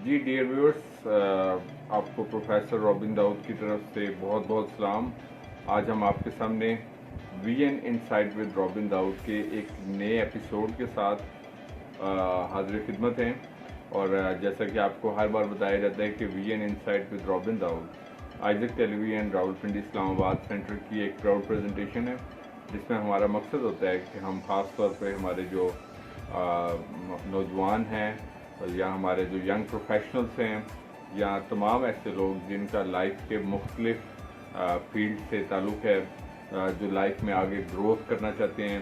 जी dear viewers, आपको professor robin Dawood की तरफ से बहुत बहुत सलाम। आज हम आपके सामने VN insight with Robin Dawood के एक नए एपिसोड के साथ हाजिर खिदमत हैं। और जैसा कि आपको हर बार बताया जाता है कि VN insight with Robin Dawood Isaac television Rawalpindi Islamabad centre की एक प्राउड प्रेजेंटेशन है, जिसमें हमारा मकसद होता है कि हम ख़ास तौर पे हमारे जो नौजवान हैं या हमारे जो यंग प्रोफेशनल्स हैं या तमाम ऐसे लोग जिनका लाइफ के मुख्तलिफ फील्ड से ताल्लुक़ है, जो लाइफ में आगे ग्रोथ करना चाहते हैं,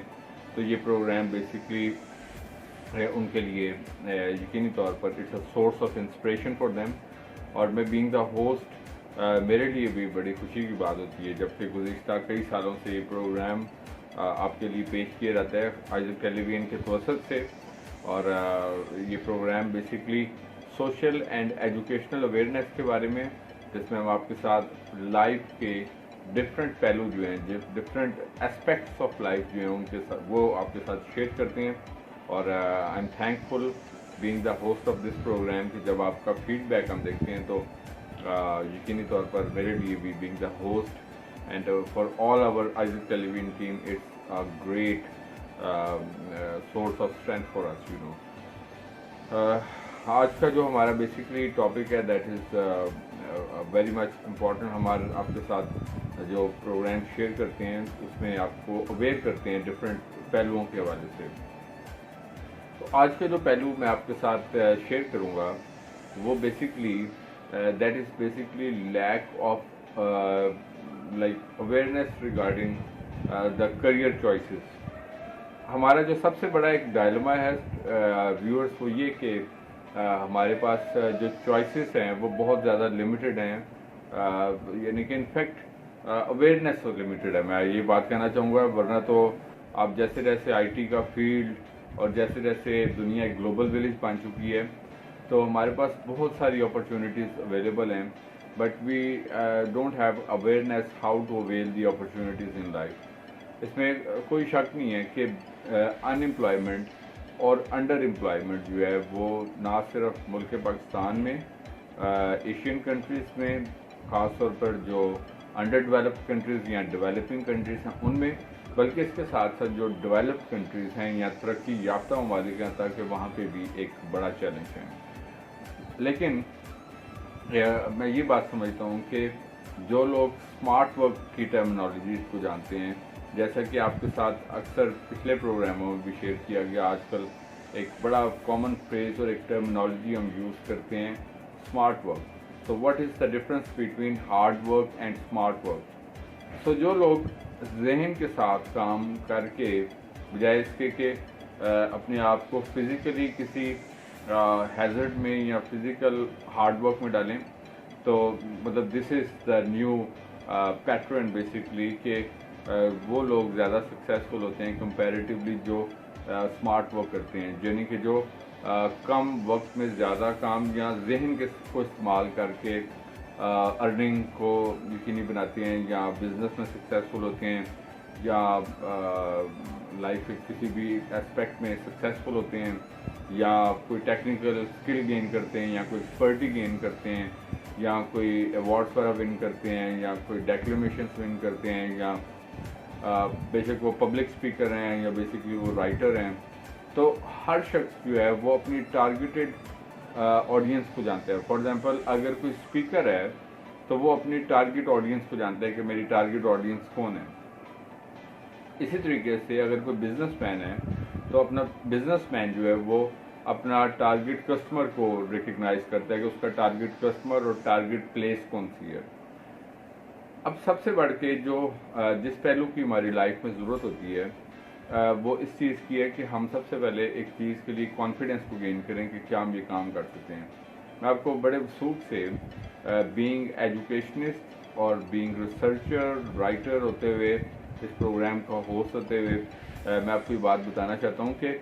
तो ये प्रोग्राम बेसिकली उनके लिए यकीनी तौर पर it's a source of inspiration for them. और मैं बीइंग द होस्ट, मेरे लिए भी बड़ी खुशी की बात होती है जबकि गुज़िश्ता कई सालों से ये प्रोग्राम आपके लिए पेश किया जाता है आइजक टेलीविजन के तवसत से। और ये programme basically social and educational awareness के बारे में, जिसमें हम आपके साथ लाइफ के डिफरेंट पहलू जो हैं, डिफरेंट एस्पेक्ट्स ऑफ लाइफ जो हैं उनके साथ वो आपके साथ शेयर करते हैं। और I am thankful being the host of this programme कि जब आपका फीडबैक हम देखते हैं तो यकीनी तौर पर मेरे लिए भी being the host and for all our Isaac television team it's a great source of strength for us, you know. आज का जो हमारा बेसिकली टॉपिक है that is very much important. हमारे आपके साथ जो प्रोग्राम शेयर करते हैं उसमें आपको अवेयर करते हैं डिफरेंट पहलुओं के हवाले से। तो आज के जो पहलू मैं आपके साथ शेयर करूंगा वो basically that is basically lack of like awareness regarding the career choices. हमारा जो सबसे बड़ा एक डायलेमा है व्यूअर्स वो ये कि हमारे पास जो चॉइसेस हैं वो बहुत ज़्यादा लिमिटेड हैं, यानी कि इनफैक्ट अवेयरनेस तो लिमिटेड है। मैं ये बात कहना चाहूँगा, वरना तो आप जैसे जैसे आईटी का फील्ड और जैसे जैसे दुनिया एक ग्लोबल विलेज बन चुकी है तो हमारे पास बहुत सारी अपॉर्चुनिटीज़ अवेलेबल हैं, but we don't have awareness how to avail the opportunities in life. इसमें कोई शक नहीं है कि अनएम्प्लॉयमेंट और अंडर एम्प्लॉयमेंट जो है वो ना सिर्फ मुल्क पाकिस्तान में, एशियन कंट्रीज़ में, ख़ास तौर पर जो अंडर डेवलप्ड कंट्रीज़ या डेवलपिंग कंट्रीज़ हैं उनमें, बल्कि इसके साथ साथ जो डेवलप्ड कंट्रीज़ हैं या तरक्की याफ्ता ममालिक हैं तक वहाँ पे भी एक बड़ा चैलेंज है। लेकिन मैं ये बात समझता हूँ कि जो लोग स्मार्ट वर्क की टर्मिनोलॉजी को जानते हैं, जैसा कि आपके साथ अक्सर पिछले प्रोग्रामों में भी शेयर किया गया, आजकल एक बड़ा कॉमन फ्रेज और एक टर्मिनोलॉजी हम यूज़ करते हैं, स्मार्ट वर्क। तो what is the difference between hard work and smart work? तो जो लोग जहन के साथ काम करके बजाय इसके कि अपने आप को फिज़िकली किसी हैज़र्ड में या फिज़िकल हार्ड वर्क में डालें, तो मतलब this is the new pattern basically कि वो लोग ज़्यादा सक्सेसफुल होते हैं कंपैरेटिवली जो स्मार्ट वर्क करते हैं, यानी कि जो कम वक्त में ज़्यादा काम या जहन के को इस्तेमाल करके अर्निंग को यकीनी बनाते हैं या बिज़नेस में सक्सेसफुल होते हैं या लाइफ के किसी भी एस्पेक्ट में सक्सेसफुल होते हैं या कोई टेक्निकल स्किल गेन करते हैं या कोई एक्सपर्टी गेन करते हैं या कोई अवार्ड्स वगैरह विन करते हैं या कोई डेक्लेमेशंस विन करते हैं या बेशक वो पब्लिक स्पीकर हैं या बेसिकली वो राइटर हैं। तो हर शख्स जो है वो अपनी टारगेटेड ऑडियंस को जानता है। फॉर एग्जांपल अगर कोई स्पीकर है तो वो अपनी टारगेट ऑडियंस को जानता है कि मेरी टारगेट ऑडियंस कौन है। इसी तरीके से अगर कोई बिजनेसमैन है तो अपना बिजनेसमैन जो है वो अपना टारगेट कस्टमर को रिकग्नाइज करता है कि उसका टारगेट कस्टमर और टारगेट प्लेस कौन सी है। अब सबसे बढ़ के जो जिस पहलू की हमारी लाइफ में ज़रूरत होती है वो इस चीज़ की है कि हम सबसे पहले एक चीज़ के लिए कॉन्फिडेंस को गेन करें कि क्या हम ये काम कर सकते हैं। मैं आपको बड़े वसूख से बीइंग एजुकेशनिस्ट और बीइंग रिसर्चर राइटर होते हुए, इस प्रोग्राम का होस्ट होते हुए मैं आपको ये बात बताना चाहता हूँ कि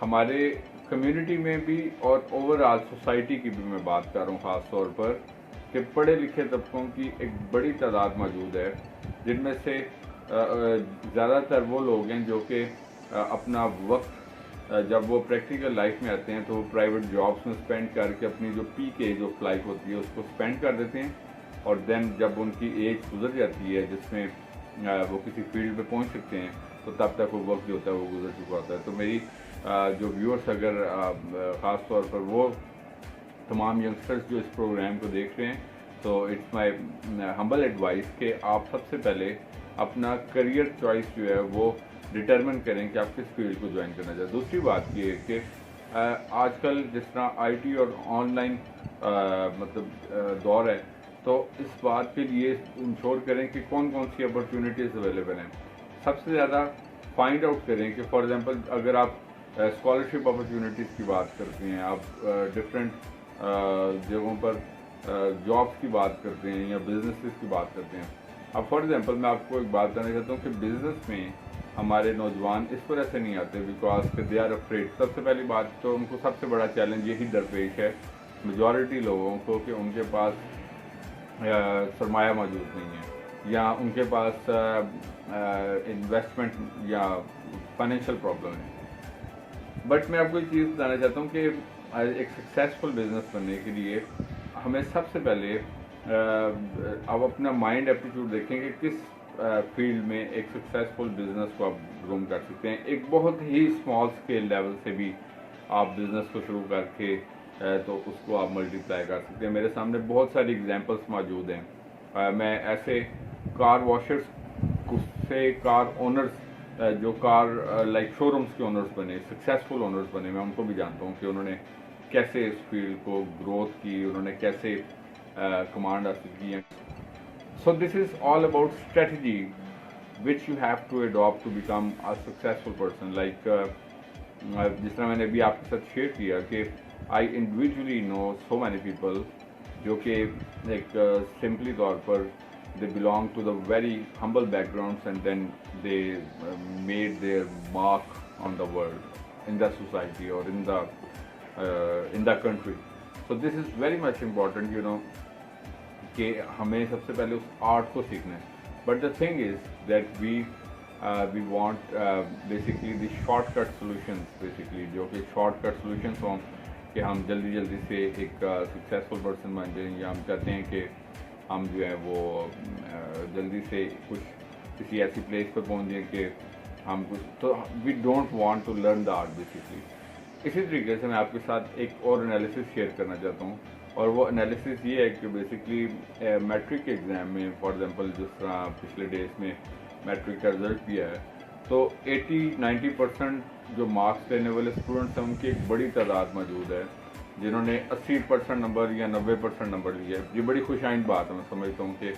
हमारे कम्युनिटी में भी और ओवरऑल सोसाइटी की भी मैं बात कर रहा हूँ ख़ास तौर पर कि पढ़े लिखे तबकों की एक बड़ी तादाद मौजूद है, जिनमें से ज़्यादातर वो लोग हैं जो कि अपना वक्त جب وہ پریکٹیکل لائف میں آتے ہیں تو وہ پرائیویٹ جابس میں اسپینڈ کر کے اپنی جو پیک ایج آف لائف ہوتی ہے اس کو اسپینڈ کر دیتے ہیں، اور دین جب ان کی ایج گزر جاتی ہے جس میں وہ کسی فیلڈ پہ پہنچ سکتے ہیں تو تب تک وہ وقت جو ہوتا ہے وہ گزر چکا ہوتا ہے. تو میری جو ویورس اگر خاص طور پر وہ تمام ینگسٹرز جو اس پروگرام کو دیکھ رہے ہیں تو اٹس مائی ہمبل ایڈوائس کہ آپ سب سے پہلے اپنا کریئر چوائس جو ہے وہ ڈٹرمن کریں کہ آپ کس فیلڈ کو جوائن کرنا چاہتے ہیں. دوسری بات یہ ہے کہ آج کل جس طرح آئی ٹی اور آن لائن دور ہے تو اس بات کے لیے انشور کریں کہ کون کون سی اپرچونیٹیز اویلیبل ہیں. سب سے زیادہ فائنڈ آؤٹ کریں کہ فار ایگزامپل اگر آپ اسکالرشپ اپرچونیٹیز کی بات کرتے ہیں، آپ ڈفرینٹ جگہوں پر جابس کی بات کرتے ہیں یا بزنسز کی بات کرتے ہیں. اب فار ایگزامپل میں آپ کو ایک بات کرنا چاہتا ہوں کہ بزنس میں ہمارے نوجوان اس وجہ سے نہیں آتے بیکاز کہ دے آر افریڈ. سب سے پہلی بات تو ان کو سب سے بڑا چیلنج یہی درپیش ہے میجورٹی لوگوں کو کہ ان کے پاس سرمایہ موجود نہیں ہے یا ان کے پاس انویسٹمنٹ یا فائنینشیل پرابلم ہے. بٹ میں آپ کو ایک چیز بتانا چاہتا ہوں کہ ایک سکسیزفل بزنس بننے کے لیے ہمیں سب سے پہلے اب اپنا مائنڈ ایپٹیٹیوڈ دیکھیں کہ کس فیلڈ میں ایک سکسیزفل بزنس کو آپ گروم کر سکتے ہیں. ایک بہت ہی اسمال اسکیل لیول سے بھی آپ بزنس کو شروع کر کے تو اس کو آپ ملٹیپلائی کر سکتے ہیں. میرے سامنے بہت ساری ایگزامپلس موجود ہیں. میں ایسے کار واشرس سے کار اونرز جو کار لائک شو رومس کے اونرز بنے، سکسیزفل اونرز بنے، میں ان کو بھی جانتا ہوں کہ انہوں نے کیسے اس فیلڈ کو گروتھ کی، انہوں نے کیسے کمانڈ حاصل کی ہے. So this is all about strategy which you have to adapt to become a successful person. Like جس طرح میں نے ابھی آپ کے ساتھ شیئر کیا کہ آئی انڈیویجولی نو سو مینی پیپل جو کہ ایک سمپلی طور پر they belong to the very humble backgrounds and then they made their mark on the world, in the society or in the country. So this is very much important, you know, کہ ہمیں سب سے پہلے اس art کو سیکھنا ہے. But the thing is that we want basically the shortcut solutions, basically جو کہ shortcut solutions ہوں کہ ہم جلدی جلدی سے ایک سکسیزفل پرسن بن جائیں، یا ہم چاہتے ہیں کہ ہم جو ہے وہ جلدی سے کسی ایسی پلیس پہ پہنچ جائیں کہ ہم کچھ تو we don't want to learn the art basically. اسی طریقے سے میں آپ کے ساتھ ایک اور انالیسس شیئر کرنا چاہتا ہوں، اور وہ انالیسس یہ ہے کہ بیسکلی میٹرک کے ایگزام میں فار ایگزامپل جس طرح پچھلے ڈیز میں میٹرک کا رزلٹ بھی ہے تو 80-90% جو مارکس لینے والے اسٹوڈنٹس ہیں ان کی ایک بڑی تعداد موجود ہے جنہوں نے 80% نمبر یا 90% نمبر لیے. یہ بڑی خوش آئند بات ہے. میں سمجھتا ہوں کہ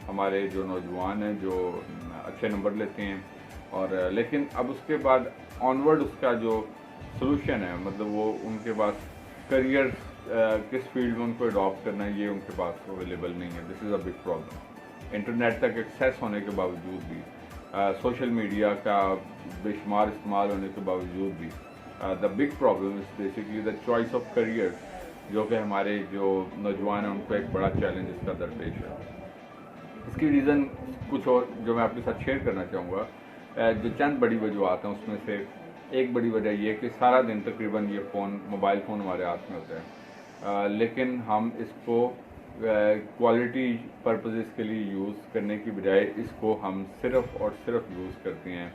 ہمارے جو نوجوان ہیں جو اچھے نمبر لیتے ہیں اور لیکن اب اس کے بعد آنورڈ اس کا جو سلوشن ہے مطلب وہ ان کے پاس کریئر کس فیلڈ میں ان کو اڈاپٹ کرنا ہے یہ ان کے پاس اویلیبل نہیں ہے. دس از اے بگ پرابلم. انٹرنیٹ تک ایکسیس ہونے کے باوجود بھی، سوشل میڈیا کا بے شمار استعمال ہونے کے باوجود بھی the big problem is basically the choice of career جو کہ ہمارے جو نوجوان ہیں ان کو ایک بڑا چیلنج اس کا درپیش ہے. اس کی ریزن کچھ اور جو میں آپ کے ساتھ شیئر کرنا چاہوں گا. جو چند بڑی وجوہات ہیں اس میں سے ایک بڑی وجہ یہ کہ سارا دن تقریباً یہ موبائل فون ہمارے ہاتھ میں ہوتا ہے، لیکن ہم اس کو کوالٹی پرپزز کے لیے یوز کرنے کی بجائے اس کو ہم صرف اور صرف یوز کرتے ہیں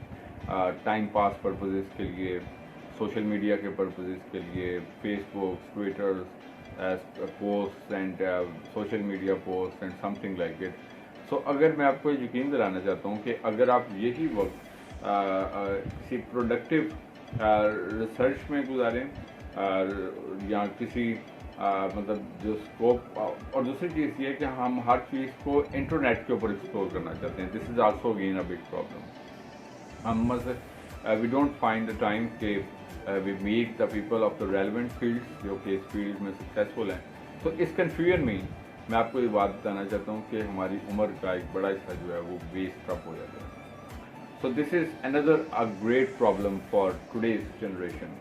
ٹائم پاس پرپزز کے لیے، سوشل میڈیا کے پرپزز کے لیے، Facebook, Twitter post and social media post and something like it. So اگر میں آپ کو یقین دلانا چاہتا ہوں کہ اگر آپ یہی وقت کسی پروڈکٹیو ریسرچ میں گزاریں یا کسی مطلب جو اسکوپ، اور دوسری چیز یہ ہے کہ ہم ہر چیز کو انٹرنیٹ کے اوپر ایکسپلور کرنا چاہتے ہیں. This is also again a big problem. ہم we don't find the time کہ we meet the people of the relevant field جو کہ اس فیلڈ میں سکسیزفل ہیں. تو اس کنفیوژن میں آپ کو یہ بات بتانا چاہتا ہوں کہ ہماری عمر کا ایک بڑا حصہ جو ہے وہ ویسٹ اپ ہو جاتا ہے. سو دس از اندر a great problem for today's generation.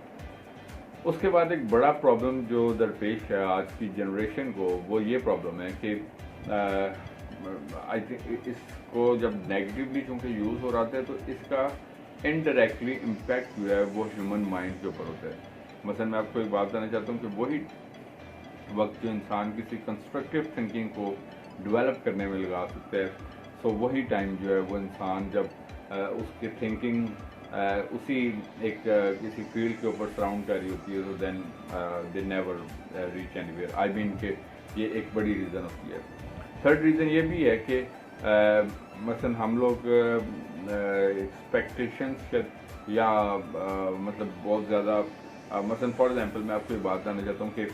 اس کے بعد ایک بڑا پرابلم جو درپیش ہے آج کی جنریشن کو وہ یہ پرابلم ہے کہ آئی تھنک اس کو جب نیگیٹیولی چونکہ یوز ہو رہا ہے تو اس کا इनडायरेक्टली इम्पैक्ट जो है वो ह्यूमन माइंड के ऊपर होता है. मसलन मैं आपको एक बात बताना चाहता हूँ कि वही वक्त जो इंसान किसी कंस्ट्रक्टिव थिंकिंग को डेवलप करने में लगा सकता है, सो वही टाइम जो है वो इंसान जब उसकी थिंकिंग उसी एक किसी फील्ड के ऊपर सराउंड कर रही होती है, तो then they never reach anywhere. I mean के ये एक बड़ी रीज़न होती है. थर्ड रीज़न ये भी है कि मसलन हम लोग एक्सपेक्टेशंस या मतलब बहुत ज़्यादा मसलन फॉर एग्जांपल मैं आपको एक बात बताना चाहता हूँ कि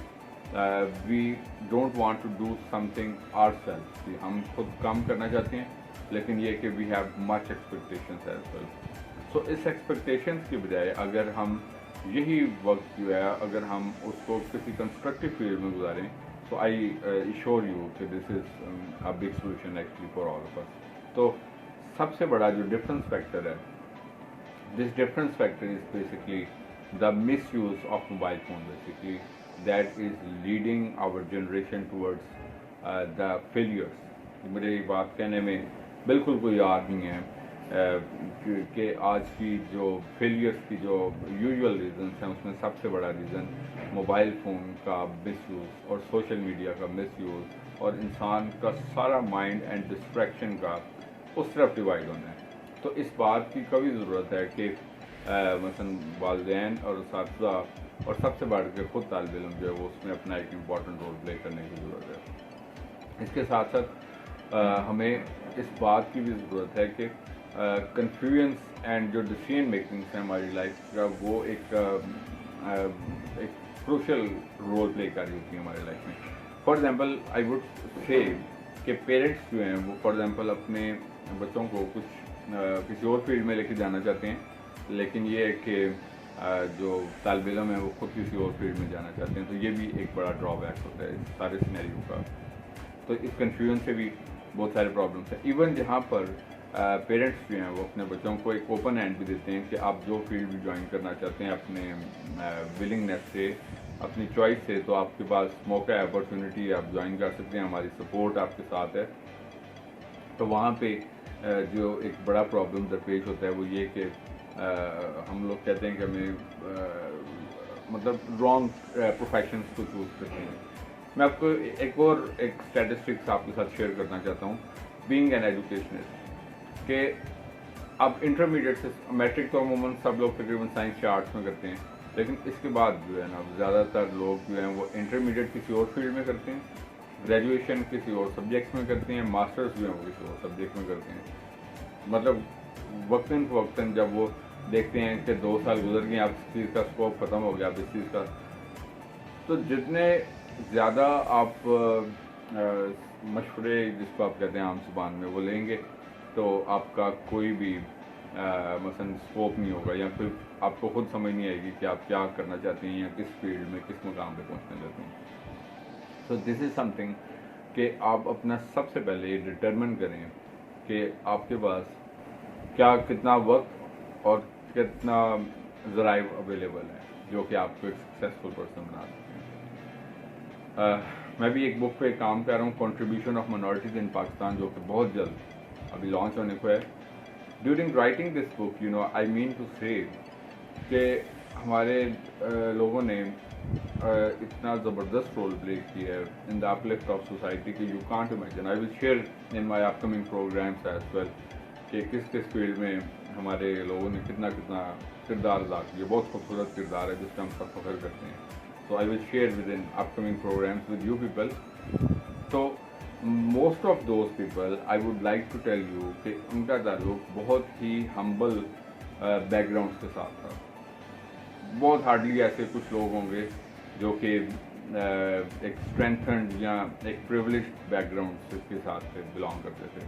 we don't want to do something ourselves, कि हम खुद काम करना चाहते हैं, लेकिन ये कि we have much expectations as well. So इस एक्सपेक्टेशंस के बजाय अगर हम यही वक्त जो है अगर हम उसको किसी कंस्ट्रक्टिव फील्ड में गुजारें, so I assure you that this is a big solution actually for all of us. तो सबसे बड़ा जो डिफरेंस फैक्टर है, this difference factor is basically the misuse of mobile phone, basically that is leading our generation towards the failures. मुझे ये बात कहने में बिल्कुल कोई याद नहीं है कि आज की जो फेलियर्स की जो यूजुअल रीज़न्स हैं उसमें सबसे बड़ा रीज़न मोबाइल फ़ोन का मिसयूज़ और सोशल मीडिया का मिसयूज़ और इंसान का सारा माइंड एंड डिस्ट्रैक्शन का उस तरफ डिवाइड होना है. तो इस बात की कभी ज़रूरत है कि मसलन वालिदैन और असातिज़ा और सबसे बढ़ के ख़ुद तालिब इल्म जो है वो उसमें अपना एक इम्पॉर्टेंट रोल प्ले करने की ज़रूरत है. इसके साथ साथ हमें इस बात की भी ज़रूरत है कि कन्फ्यूजन्स एंड जो डिसीजन मेकिंग्स हैं हमारी लाइफ का वो एक क्रूशल रोल प्ले कर रही होती है हमारी लाइफ में. For example I would say कि पेरेंट्स जो हैं वो फॉर एग्जांपल अपने बच्चों को कुछ किसी और फील्ड में लेके जाना चाहते हैं, लेकिन ये है कि जो तालिब इल्म है वो खुद किसी और फील्ड में जाना चाहते हैं, तो ये भी एक बड़ा ड्रॉबैक होता है इस सारे सिनेरियो का. तो इस कन्फ्यूजन से भी बहुत सारे प्रॉब्लम्स हैं. इवन जहाँ पर पेरेंट्स जो हैं वो अपने बच्चों को एक ओपन हैंड भी देते हैं कि आप जो फील्ड भी ज्वाइन करना चाहते हैं अपने विलिंगनेस से, अपनी चॉइस से, तो आपके पास मौका है, अपॉर्चुनिटी है, आप ज्वाइन कर सकते हैं, हमारी सपोर्ट आपके साथ है. तो वहाँ पे जो एक बड़ा प्रॉब्लम दरपेश होता है वो ये कि हम लोग कहते हैं कि हमें मतलब रॉन्ग प्रोफेशंस को चूज़ करते हैं. मैं आपको एक स्टैटिस्टिक्स आपके साथ शेयर करना चाहता हूँ. बीइंग एन एजुकेशनिस्ट कि अब इंटरमीडिएट से मैट्रिक तो अमूमन सब लोग तकरीबन साइंस या आर्ट्स में करते हैं, लेकिन इसके बाद जो है ना ज़्यादातर लोग जो हैं वो इंटरमीडिएट किसी और फील्ड में करते हैं, ग्रेजुएशन किसी और सब्जेक्ट्स में करते हैं, मास्टर्स जो है वो किसी और सब्जेक्ट में करते हैं. मतलब वक्तन फ़वक्तन जब वो देखते हैं कि 2 साल गुजर गए, अब इस चीज़ का स्कोप ख़त्म हो गया, अब इस चीज़ का, तो जितने ज़्यादा आप मशवरे जिसको आप कहते हैं आम जुबान में वो लेंगे, तो आपका कोई भी मसलन स्कोप नहीं होगा, या फिर आपको खुद समझ नहीं आएगी कि आप क्या करना चाहते हैं या किस फील्ड में किस मुकाम पे पहुंचना चाहते हैं. सो दिस इज़ समथिंग कि आप अपना सबसे पहले डिटरमिन करें कि आपके पास क्या कितना वक्त और कितना ज़राइब अवेलेबल है जो कि आपको एक सक्सेसफुल पर्सन बना सकते हैं. मैं भी एक बुक पे काम कर रहा हूँ, contribution of minorities in Pakistan, जो कि बहुत जल्द अभी लॉन्च होने को है. During writing this book you know I mean to say कि हमारे लोगों ने इतना ज़बरदस्त रोल प्ले किया है in the uplift of society कि you can't imagine. I will share in my upcoming programs as well कि किस किस फील्ड में हमारे लोगों ने कितना कितना किरदार अदा किया. बहुत खूबसूरत किरदार है जिसका हम सब फख्र करते हैं. So I will share within upcoming programs with you people. So most of those people I would like to tell you कि उनका ताल्लुक बहुत ही humble backgrounds के साथ था. बहुत हार्डली ऐसे कुछ लोग होंगे जो कि एक strengthened या एक privileged background के साथ belong करते थे,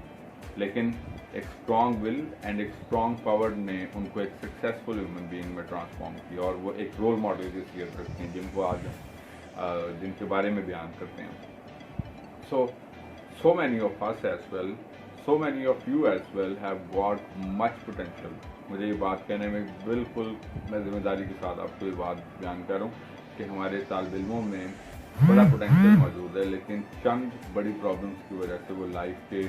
लेकिन एक स्ट्रॉन्ग विल एंड एक स्ट्रॉन्ग पावर ने उनको एक सक्सेसफुल ह्यूमन बीइंग में ट्रांसफॉर्म किया, और वो एक रोल मॉडल की हैसियत रखते हैं जिनको आज जिनके बारे में बयान करते हैं. So many of us as well, so many of you as well have got much potential. मुझे ये बात कहने में बिल्कुल मैं जिम्मेदारी के साथ आपको ये बात बयान कर रहा हूँ कि हमारे तालिब इल्मों में बड़ा पोटेंशियल मौजूद है, लेकिन चंद बड़ी प्रॉब्लम्स की वजह से वो लाइफ के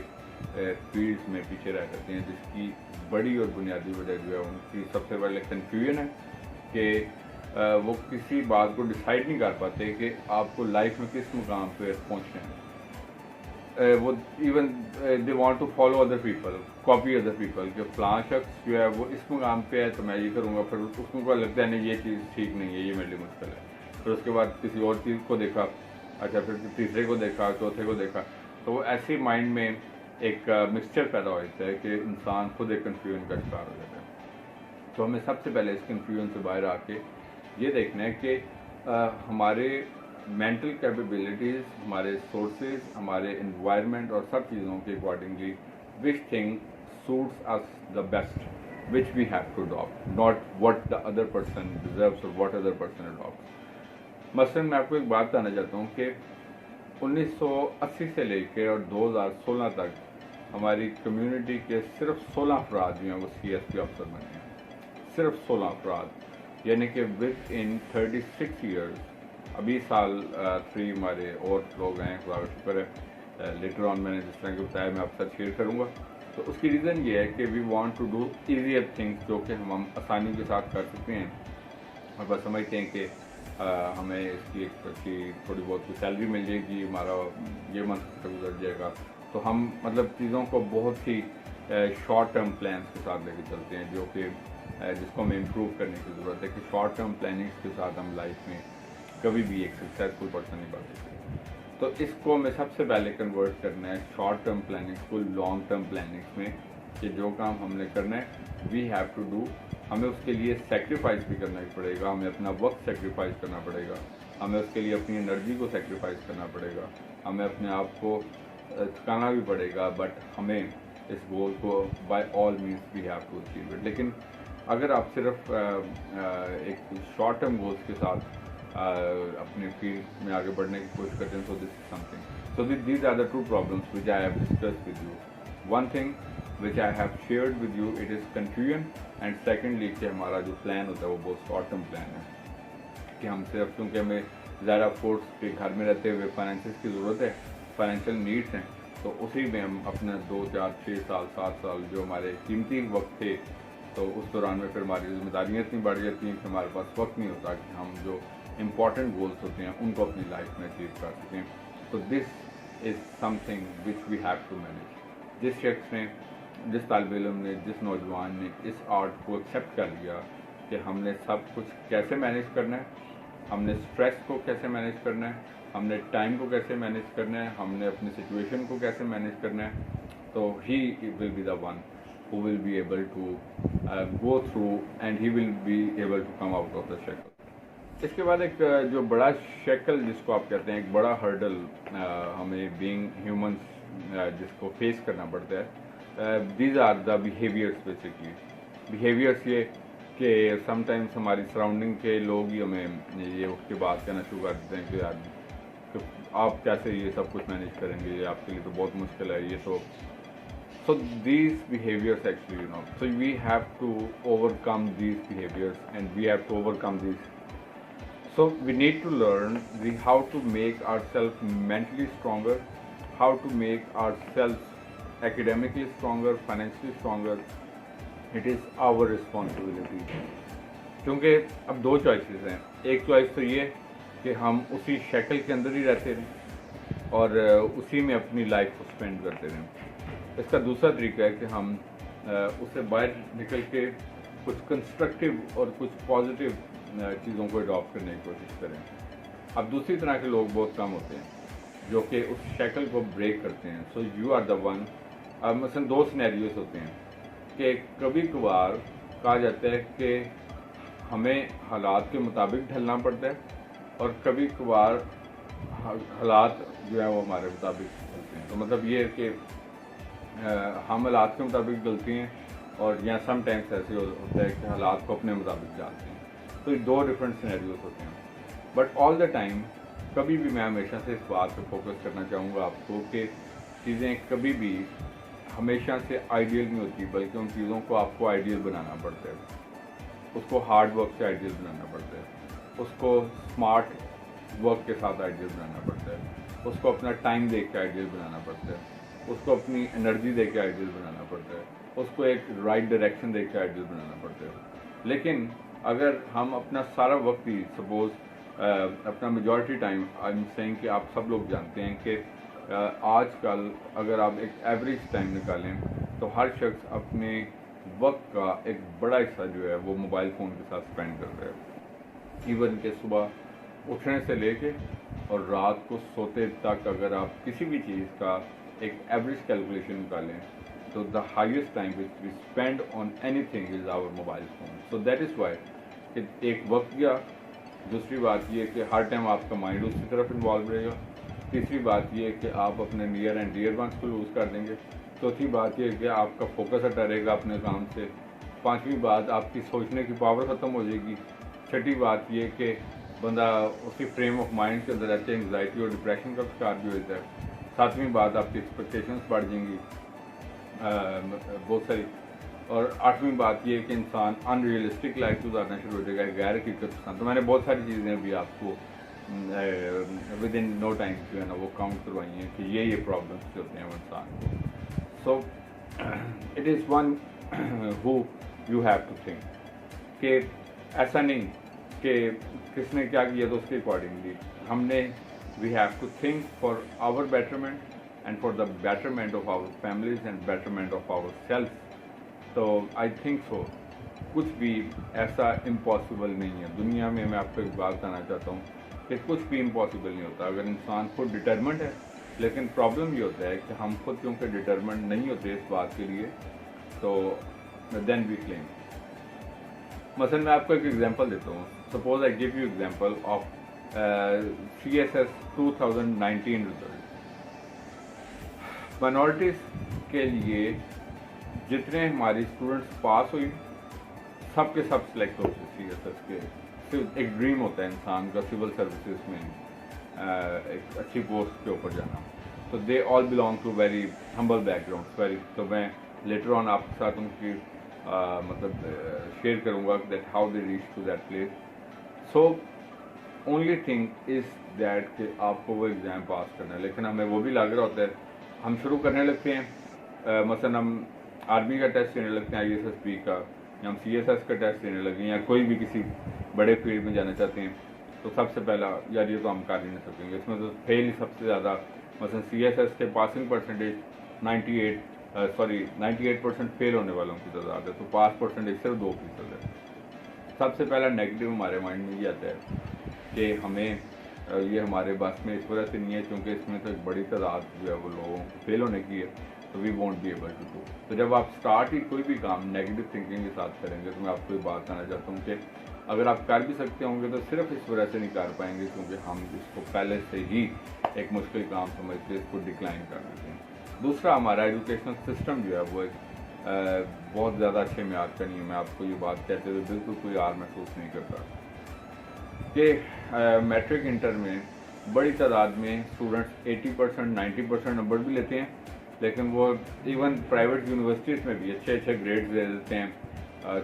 फील्ड्स में पीछे रह जाते हैं, जिसकी बड़ी और बुनियादी वजह जो है उनकी सबसे पहले कन्फ्यूजन है कि वो किसी बात को डिसाइड नहीं कर पाते कि आपको लाइफ में किस मुकाम पे पहुंचना है। वो even they want to follow other people, copy other people, कि फलां शख्स जो है वो इस मुकाम पे है तो मैं ये करूँगा, फिर उसको लगता है नहीं ये चीज़ ठीक नहीं है, ये मेरे लिए मुश्किल है। फिर उसके बाद किसी और चीज़ को देखा, अच्छा फिर तीसरे को देखा, चौथे को देखा, तो वो ऐसे माइंड में एक मिक्सचर पैदा हो जाता है कि इंसान खुद एक कन्फ्यूजन का शिकार हो जाता है। तो हमें सबसे पहले इस कन्फ्यूजन से बाहर आके ये देखना है कि हमारे मेंटल कैपेबिलिटीज़, हमारे सोर्सेज, हमारे इन्वायरमेंट और सब चीज़ों के accordingly which thing suits us the best which we have to adopt, not what the other person deserves और व्हाट अदर पर्सन अडॉप्ट्स। मसलन मैं आपको एक बात बताना चाहता हूँ कि 1980 से लेकर और 2016 तक हमारी कम्युनिटी के सिर्फ 16 अफराद जो हैं वो CSP अफसर बने हैं, सिर्फ 16 अफराद, यानी कि विद इन 36 ईयर्स। अभी साल 3 हमारे और लोग हैं, खुदा का शुक्र है। लेटर ऑन मैंने जिस तरह के बताया मैं आपके साथ शेयर करूँगा। तो उसकी रीज़न ये है कि we want to do easier things, जो कि हम आसानी के साथ कर सकते हैं। और बस समझते हैं कि हमें इसकी एक अच्छी थोड़ी बहुत सैलरी मिल जाएगी, हमारा ये मंथ गुजर जाएगा। तो हम मतलब चीज़ों को बहुत ही शॉर्ट टर्म प्लान्स के साथ लेके चलते हैं, जो कि जिसको हमें इम्प्रूव करने की ज़रूरत है कि शॉर्ट टर्म प्लानिंग्स के साथ हम लाइफ में कभी भी एक सक्सेसफुल पर्सन नहीं बन सकते। तो इसको हमें सबसे पहले कन्वर्ट करना है शॉर्ट टर्म प्लानिंग्स को लॉन्ग टर्म प्लानिंग्स में, कि जो काम हमने करना है वी हैव टू डू, हमें उसके लिए सेक्रीफाइस भी करना पड़ेगा, हमें अपना वक्त सेक्रीफाइस करना पड़ेगा, हमें उसके लिए अपनी एनर्जी को सेक्रीफाइस करना पड़ेगा, हमें अपने आप को थकाना भी पड़ेगा, बट हमें इस गोल को by all means we have to achieve it. लेकिन अगर आप सिर्फ एक शॉर्ट टर्म गोल्स के साथ अपने फील्ड में आगे बढ़ने की कोशिश करते हैं, so this is something, so these are the two problems which I have discussed with you. One thing which I have shared with you, it is confusion, and secondly कि हमारा जो प्लान होता है वो बहुत शॉर्ट टर्म प्लान है, कि हम सिर्फ क्योंकि हमें ज़्यादा फोर्स के घर में रहते हुए फाइनेंसिस की ज़रूरत है, फाइनेंशियल नीड्स हैं, तो उसी में हम अपना 2, 4, 6 साल 7 साल जो हमारे कीमती वक्त थे, तो उस दौरान में फिर हमारी जिम्मेदारियाँ इतनी बढ़ जाती हैं कि हमारे पास वक्त नहीं होता कि हम जो इम्पॉर्टेंट गोल्स होते हैं उनको अपनी लाइफ में अचीव कर सकें। तो this is something which we have to manage. जिस शख्स ने, जिस तालिब इल्म ने, जिस नौजवान ने इस आर्ट को एक्सेप्ट कर लिया कि हमने सब कुछ कैसे मैनेज करना है, हमने स्ट्रेस को कैसे मैनेज करना है, हमने टाइम को कैसे मैनेज करना है, हमने अपनी सिचुएशन को कैसे मैनेज करना है, तो he will be the one who will be able to go through and he will be able to come out of the shackle. इसके बाद एक जो बड़ा शेकल जिसको आप कहते हैं, एक बड़ा हर्डल हमें बीइंग ह्यूमंस जिसको फेस करना पड़ता है, these are the behaviors basically। behaviors ये कि sometimes हमारी सराउंडिंग के लोग ही हमें ये उठ के बात कहना शुरू कर देते हैं कि यार तो आप कैसे ये सब कुछ मैनेज करेंगे, ये आपके लिए तो बहुत मुश्किल है, ये तो so these behaviors actually, you know, so we have to overcome these behaviors and we have to overcome these, so we need to learn how to make ourselves mentally stronger, how to make ourselves academically stronger, financially stronger. It is our responsibility। क्योंकि अब 2 choices हैं। एक choice तो ये कि हम उसी शक्ल के अंदर ही रहते रहें और उसी में अपनी लाइफ को स्पेंड करते रहें। इसका दूसरा तरीका है कि हम उससे बाहर निकल के कुछ कंस्ट्रक्टिव और कुछ पॉजिटिव चीज़ों को अडॉप्ट करने की कोशिश करें। अब दूसरी तरह के लोग बहुत कम होते हैं जो कि उस शक्ल को ब्रेक करते हैं। So you are the one. अब मसलन 2 सिनेरियोस होते हैं कि कभी कभार कहा जाता है कि हमें हालात के मुताबिक ढलना पड़ता है और कभी कभार हालात जो है वो हमारे मुताबिक चलते हैं। तो मतलब ये है कि हम हालात के मुताबिक चलते हैं और या सम टाइम्स ऐसे होता है कि हालात को अपने मुताबिक डालते हैं। तो ये 2 डिफरेंट सिनेरियोस होते हैं। बट ऑल द टाइम कभी भी मैं हमेशा से इस बात पे फोकस करना चाहूँगा आपको कि चीज़ें कभी भी हमेशा से आइडियल नहीं होती, बल्कि उन चीज़ों को आपको आइडियल बनाना पड़ता है। उसको हार्ड वर्क से आइडियल बनाना पड़ता है, उसको स्मार्ट वर्क के साथ आइडियल बनाना पड़ता है, उसको अपना टाइम देख के आइडियल बनाना पड़ता है, اس کو اپنی انرجی دے کے آئیڈیل بنانا پڑتا ہے, اس کو ایک رائٹ ڈائریکشن دے کے آئیڈیل بنانا پڑتا ہے. لیکن اگر ہم اپنا سارا وقت ہی سپوز اپنا majority time I am seeing کہ آپ سب لوگ جانتے ہیں کہ آج کل اگر آپ ایک ایوریج ٹائم نکالیں تو ہر شخص اپنے وقت کا ایک بڑا حصہ جو ہے وہ موبائل فون کے ساتھ اسپینڈ کر رہا ہے. ایون کہ صبح اٹھنے سے لے کے اور رات کو سوتے تک اگر آپ کسی بھی چیز کا ایک ایوریج کیلکولیشن نکالیں تو the highest time which we spend on anything is our mobile phone. So that is why ایک وقت گیا. دوسری بات یہ کہ ہر ٹائم آپ کا مائنڈ اس کی طرف انوالو رہے گا. تیسری بات یہ کہ آپ اپنے نیئر اینڈ ڈیئر ونس کو لوز کر دیں گے. چوتھی بات یہ کہ آپ کا فوکس ہٹا رہے گا اپنے کام سے. پانچویں بات آپ کی سوچنے کی پاور ختم ہو جائے گی. چھٹی بات یہ کہ بندہ اسی فریم آف مائنڈ کے اندر رہتے ہیں, انگزائٹی اور ڈپریشن کا شکار بھی ہوتا ہے. ساتویں بات آپ کی ایکسپیکٹیشنس بڑھ جائیں گی بہت ساری. اور آٹھویں بات یہ کہ انسان ان ریئلسٹک لائف گزارنا شروع ہو جائے گا, غیر حقیقت پسند. تو میں نے بہت ساری چیزیں بھی آپ کو ود ان نو ٹائم جو ہے نا وہ کاؤنٹ کروائی ہیں کہ یہ پرابلمس جو ہوتے ہیں وہ انسان کو. So it is one who you have to think کہ ایسا نہیں کہ کس نے کیا کیا تو اس کے اکارڈنگلی ہم نے we have to think for our betterment and for the betterment of our families and betterment of our self. تو آئی تھنک سو کچھ بھی ایسا امپاسبل نہیں ہے دنیا میں. میں آپ کو ایک بات بتانا چاہتا ہوں کہ کچھ بھی امپاسبل نہیں ہوتا اگر انسان خود ڈٹرمنٹ ہے. لیکن پرابلم یہ ہوتا ہے کہ ہم خود کیونکہ ڈٹرمنٹ نہیں ہوتے اس بات کے لیے تو دین وی کلیم. مثلا میں آپ کو ایک ایگزامپل دیتا ہوں. Suppose I give you example of CSS 2019 result. Minorities کے لیے جتنے ہماری اسٹوڈنٹس پاس ہوئی سب کے سب سلیکٹ ہوتے CSS کے. ایک ڈریم ہوتا ہے انسان کا سول سروسز میں ایک اچھی پوسٹ کے اوپر جانا. تو they all belong to very humble background very. تو میں لیٹر آن آپ کے ساتھ ان کی مطلب شیئر کروں گا that how they reach to that place. So only thing is that کہ آپ کو وہ ایگزام پاس کرنا ہے. لیکن ہمیں وہ بھی لگ رہا ہوتا ہے. ہم شروع کرنے لگتے ہیں مثلا ہم آرمی کا ٹیسٹ دینے لگتے ہیں ISSB کا, یا ہم CSS کا ٹیسٹ دینے لگے ہیں, یا کوئی بھی کسی بڑے فیلڈ میں جانا چاہتے ہیں. تو سب سے پہلا یار یہ تو ہم کر ہی نہیں سکیں گے. اس میں تو فیل ہی سب سے زیادہ مثلا CSS کے پاسنگ پرسنٹیج 98% فیل ہونے والوں کی تعداد ہے. تو پاس پرسنٹیج صرف 2% ہے. سب سے پہلا نیگیٹو ہمارے مائنڈ میں یہ آتا ہے کہ ہمیں یہ ہمارے بس میں اس وجہ سے نہیں ہے کیونکہ اس میں تو ایک بڑی تعداد جو ہے وہ لوگوں کو فیل ہونے کی ہے. تو we won't be able to do. تو جب آپ اسٹارٹ ہی کوئی بھی کام نیگیٹو تھنکنگ کے ساتھ کریں گے تو میں آپ کو یہ بات کہنا چاہتا ہوں کہ اگر آپ کر بھی سکتے ہوں گے تو صرف اس وجہ سے نہیں کر پائیں گے کیونکہ ہم اس کو پہلے سے ہی ایک مشکل کام سمجھتے اس کو ڈکلائن کر دیتے ہیں. دوسرا ہمارا ایجوکیشنل سسٹم جو ہے وہ بہت زیادہ اچھے معیار کا نہیں ہے. میں آپ کو یہ بات کہتے ہوئے بالکل کوئی یار محسوس نہیں کرتا کہ میٹرک انٹر میں بڑی تعداد میں اسٹوڈنٹس 80% 90% نمبر بھی لیتے ہیں. لیکن وہ ایون پرائیویٹ یونیورسٹیز میں بھی اچھے گریڈز دے دیتے ہیں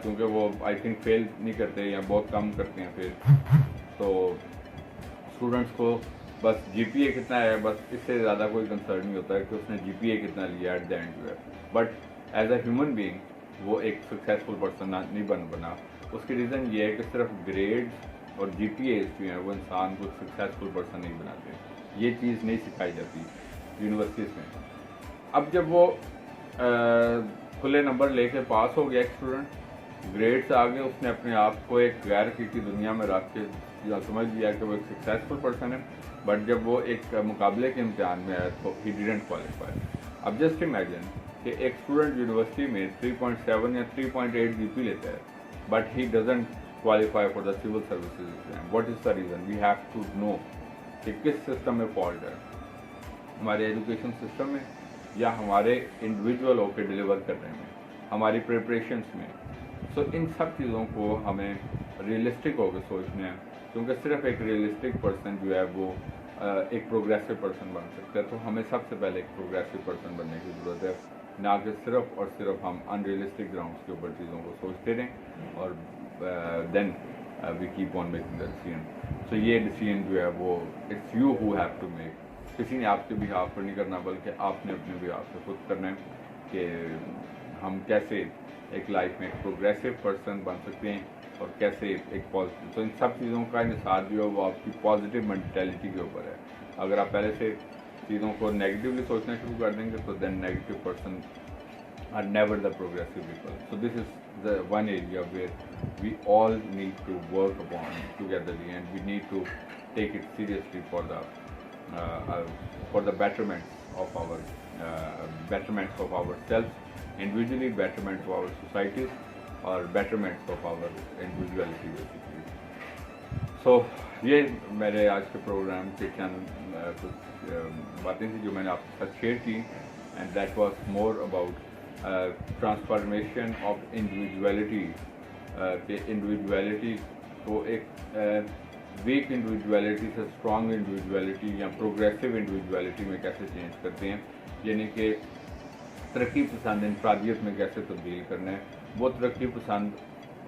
کیونکہ وہ آئی تھنک فیل نہیں کرتے یا بہت کم کرتے ہیں فیل. تو اسٹوڈنٹس کو بس GPA کتنا ہے بس اس سے زیادہ کوئی کنسرن نہیں ہوتا ہے کہ اس نے GPA کتنا لیا ایٹ دا اینڈ جو ہے. But as a human being وہ ایک سکسیزفل پرسن نہیں بنا. اس کی ریزن یہ ہے کہ صرف گریڈز اور GPAs جو ہیں وہ انسان کو سکسیزفل پرسن نہیں بناتے. یہ چیز نہیں سکھائی جاتی یونیورسٹیز میں. اب جب وہ کھلے نمبر لے کے پاس ہو گیا ایک اسٹوڈنٹ, گریڈس آ گئے, اس نے اپنے آپ کو ایک غیر حقیقی دنیا میں رکھ کے سمجھ لیا کہ وہ ایک سکسیزفل پرسن ہے. بٹ جب وہ ایک مقابلے کے امتحان میں آیا تو ہی ڈیڈنٹ کوالیفائی. اب جسٹ امیجن کہ ایک اسٹوڈنٹ یونیورسٹی میں 3.7 یا 3.8 GP لیتا ہے but he doesn't qualify for the civil services exam. What is the reason? We have to know کہ کس سسٹم میں فالٹ ہے, ہمارے ایجوکیشن سسٹم میں یا ہمارے انڈیویجول ہو کے ڈلیور کرنے میں, ہماری پریپریشنس میں. سو ان سب چیزوں کو ہمیں ریئلسٹک ہو کے سوچنا ہے کیونکہ صرف ایک ریئلسٹک پرسن جو ہے وہ ایک پروگریسو پرسن بن سکتا ہے. تو ہمیں سب سے پہلے ایک پروگریسو پرسن بننے کی ضرورت ہے, نہ کہ صرف اور صرف ہم ان ریئلسٹک گراؤنڈس کے اوپر چیزوں کو سوچتے رہیں اور then we keep on making the decision. So یہ ڈیسیژن جو ہے وہ it's you who have to make. کسی نے آپ کے بھی ہاف پر نہیں کرنا بلکہ آپ نے اپنے بھی ہاف سے خود کرنا ہے کہ ہم کیسے ایک لائف میں ایک پروگریسو پرسن بن سکتے ہیں اور کیسے ایک پازیٹیو. تو ان سب چیزوں کا انحصار جو ہے وہ آپ کی پازیٹیو مینٹیلٹی کے اوپر ہے. اگر آپ پہلے سے چیزوں کو نیگیٹیولی سوچنا شروع کر دیں گے تو then negative person are never the progressive people. So this is the one area where we all need to work upon togetherly, and we need to take it seriously for the betterment of ourselves individually, betterment of our societies, or betterment of our individuality basically. So یہ میرے آج کے programme کے چند کچھ باتیں تھیں جو میں نے آپ کے ساتھ شیئر کی, and that was more about transformation of individuality, کہ انڈیویجویلٹی کو ایک ویک انڈیویجویلٹی سے اسٹرانگ انڈیویجویلٹی یا پروگریسو انڈیویجویلٹی میں کیسے چینج کرتے ہیں, یعنی کہ ترقی پسند انفرادیت میں کیسے تبدیل کرنا ہے. وہ ترقی پسند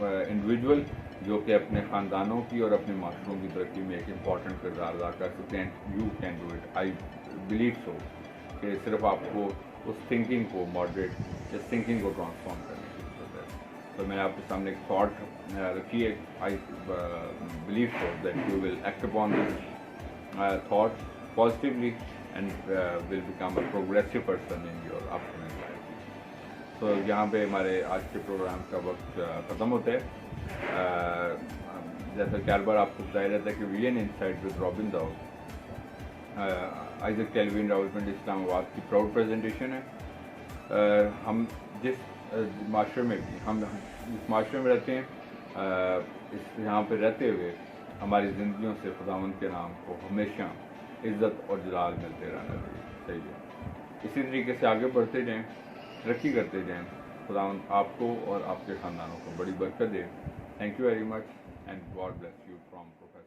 انڈیویجول جو کہ اپنے خاندانوں کی اور اپنے معاشروں کی ترقی میں ایک امپورٹنٹ کردار ادا کر سکتے ہیں. You can do it, I believe so, کہ صرف آپ کو اس تھنکنگ کو ماڈریٹ اس تھنکنگ کو ٹرانسفارم کرنے کی ضرورت ہے. تو میں نے آپ کے سامنے ایک تھاٹ رکھی ہے. I believe so that you will act upon this thought positively and will become a progressive person in your up coming life. تو یہاں پہ ہمارے آج کے پروگرام کا وقت ختم ہوتا ہے. جیسا کہ ہر بار آپ کو بتایا جاتا ہے کہ vision insight with Robin Dow Isaac Calvin Rawalpindi Islamabad کی پراؤڈ پریزنٹیشن ہے. ہم جس معاشرے میں بھی ہم اس معاشرے میں رہتے ہیں, یہاں پہ رہتے ہوئے ہماری زندگیوں سے خداوند کے نام کو ہمیشہ عزت اور جلال ملتے رہنا چاہیے. اسی طریقے سے آگے بڑھتے جائیں, ترقی کرتے جائیں. خداوند آپ کو اور آپ کے خاندانوں کو بڑی برکت دے. Thank you very much and God bless you from professor.